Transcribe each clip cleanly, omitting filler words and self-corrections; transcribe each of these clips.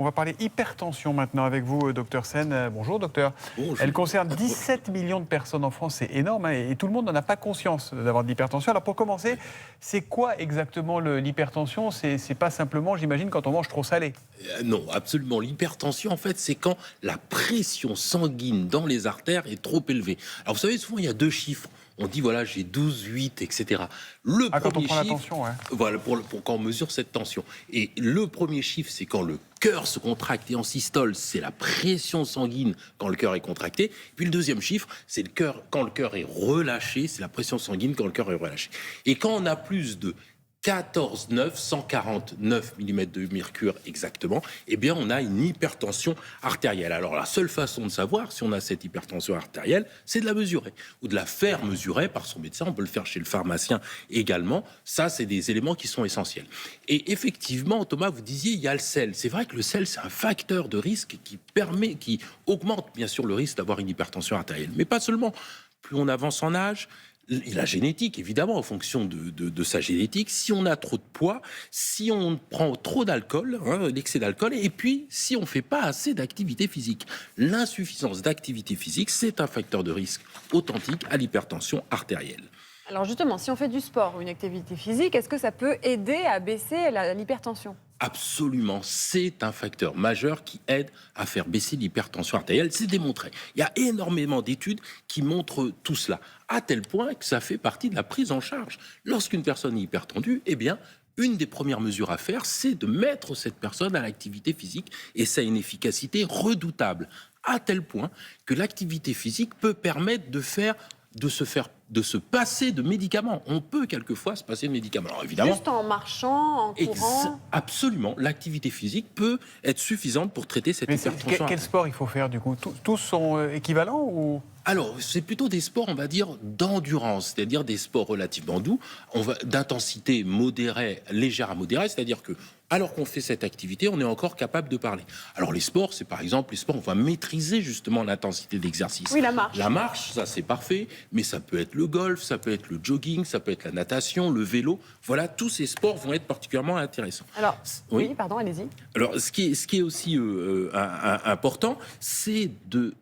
On va parler hypertension maintenant avec vous, docteur Sen. Bonjour, docteur. Bonjour. Elle concerne 17 millions de personnes en France, c'est énorme, hein, et tout le monde n'en a pas conscience d'avoir de l'hypertension. Alors pour commencer, c'est quoi exactement l'hypertension? C'est pas simplement, j'imagine, quand on mange trop salé. Non, absolument. L'hypertension, en fait, c'est quand la pression sanguine dans les artères est trop élevée. Alors, vous savez, souvent, il y a deux chiffres. On dit, voilà, j'ai 12, 8, etc. Le Quand on premier prend la chiffre, tension, ouais. voilà, pour quand on mesure cette tension. Et le premier chiffre, c'est quand le cœur se contracte et en systole, c'est la pression sanguine quand le cœur est contracté. Puis le deuxième chiffre, c'est le cœur, quand le cœur est relâché, c'est la pression sanguine quand le cœur est relâché. Et quand on a plus de 14,9, 149 mm de mercure exactement, eh bien on a une hypertension artérielle. Alors la seule façon de savoir si on a cette hypertension artérielle, c'est de la mesurer ou de la faire mesurer par son médecin. On peut le faire chez le pharmacien également. Ça, c'est des éléments qui sont essentiels. Et effectivement, Thomas, vous disiez, il y a le sel. C'est vrai que le sel, c'est un facteur de risque qui augmente bien sûr le risque d'avoir une hypertension artérielle. Mais pas seulement. Plus on avance en âge, la génétique, évidemment, en fonction de sa génétique, si on a trop de poids, si on prend trop d'alcool, l'excès d'alcool, et puis si on ne fait pas assez d'activité physique. L'insuffisance d'activité physique, c'est un facteur de risque authentique à l'hypertension artérielle. Alors justement, si on fait du sport ou une activité physique, est-ce que ça peut aider à baisser l'hypertension ? Absolument, c'est un facteur majeur qui aide à faire baisser l'hypertension artérielle. C'est démontré. Il y a énormément d'études qui montrent tout cela, à tel point que ça fait partie de la prise en charge. Lorsqu'une personne est hypertendue, eh bien, une des premières mesures à faire, c'est de mettre cette personne à l'activité physique, et ça a une efficacité redoutable, à tel point que l'activité physique peut permettre de se passer de médicaments. On peut quelquefois se passer de médicaments. Alors évidemment, Juste en marchant, en courant. Absolument, l'activité physique peut être suffisante pour traiter cette Mais hypertension. quel sport il faut faire du coup? Tous sont équivalents ou... Alors, c'est plutôt des sports, on va dire, d'endurance, c'est-à-dire des sports relativement doux, d'intensité modérée, légère à modérée, c'est-à-dire que, alors qu'on fait cette activité, on est encore capable de parler. Alors, les sports, c'est par exemple les sports, on va maîtriser justement l'intensité d'exercice. Oui, la marche. La marche, ça c'est parfait, mais ça peut être le golf, ça peut être le jogging, ça peut être la natation, le vélo. Voilà, tous ces sports vont être particulièrement intéressants. Alors, oui, pardon, allez-y. Alors, ce qui est aussi important, c'est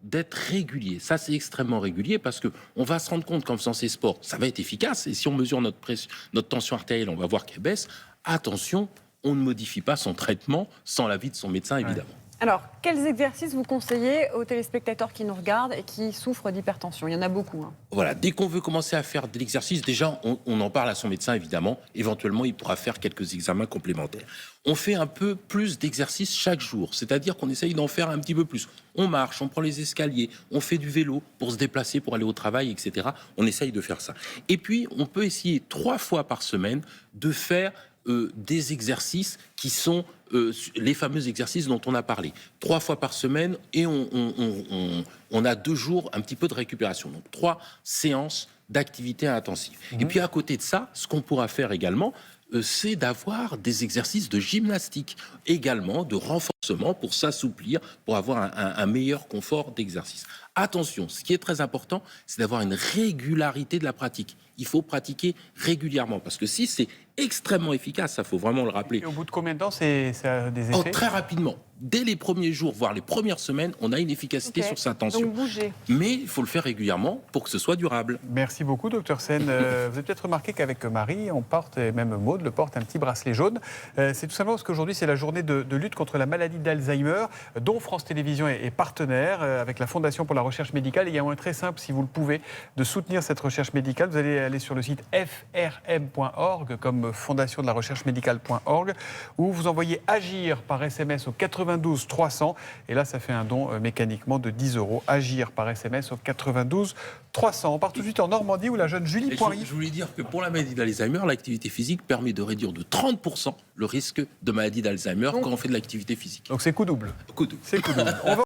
d'être régulier. Ça, c'est extrêmement régulier parce que on va se rendre compte qu'en faisant ces sports, ça va être efficace. Et si on mesure notre tension artérielle, on va voir qu'elle baisse. Attention, on ne modifie pas son traitement sans l'avis de son médecin, évidemment. Alors, quels exercices vous conseillez aux téléspectateurs qui nous regardent et qui souffrent d'hypertension? Il y en a beaucoup. Voilà, dès qu'on veut commencer à faire de l'exercice, déjà, on en parle à son médecin, évidemment. Éventuellement, il pourra faire quelques examens complémentaires. On fait un peu plus d'exercices chaque jour, c'est-à-dire qu'on essaye d'en faire un petit peu plus. On marche, on prend les escaliers, on fait du vélo pour se déplacer, pour aller au travail, etc. On essaye de faire ça. Et puis, on peut essayer 3 fois par semaine de faire des exercices qui sont les fameux exercices dont on a parlé. 3 fois par semaine et on a 2 jours un petit peu de récupération. Donc 3 séances d'activité intensive. Et puis à côté de ça, ce qu'on pourra faire également, c'est d'avoir des exercices de gymnastique, également de renforcement pour s'assouplir, pour avoir un meilleur confort d'exercice. Attention, ce qui est très important, c'est d'avoir une régularité de la pratique. Il faut pratiquer régulièrement, parce que si c'est extrêmement efficace, ça faut vraiment le rappeler. Et au bout de combien de temps ça a des effets? Très rapidement. Dès les premiers jours, voire les premières semaines, on a une efficacité sur sa tension. Donc bougez. Mais il faut le faire régulièrement pour que ce soit durable. Merci beaucoup, docteur Sen. Vous avez peut-être remarqué qu'avec Marie, on porte, et même Maud le porte, un petit bracelet jaune. C'est tout simplement parce qu'aujourd'hui, c'est la journée de lutte contre la maladie d'Alzheimer, dont France Télévisions est partenaire avec la Fondation pour la recherche médicale. Et il y a un moyen très simple, si vous le pouvez, de soutenir cette recherche médicale. Vous allez aller sur le site frm.org, comme fondation de la recherche médicale.org, où vous envoyez Agir par SMS au 92 300. Et là, ça fait un don mécaniquement de 10 €. Agir par SMS au 92 300. On part tout de suite en Normandie où la jeune Julie Poirier... Je voulais dire que pour la maladie d'Alzheimer, l'activité physique permet de réduire de 30% le risque de maladie d'Alzheimer quand on fait de l'activité physique. Donc c'est coup double. Coup de... C'est coup double. On va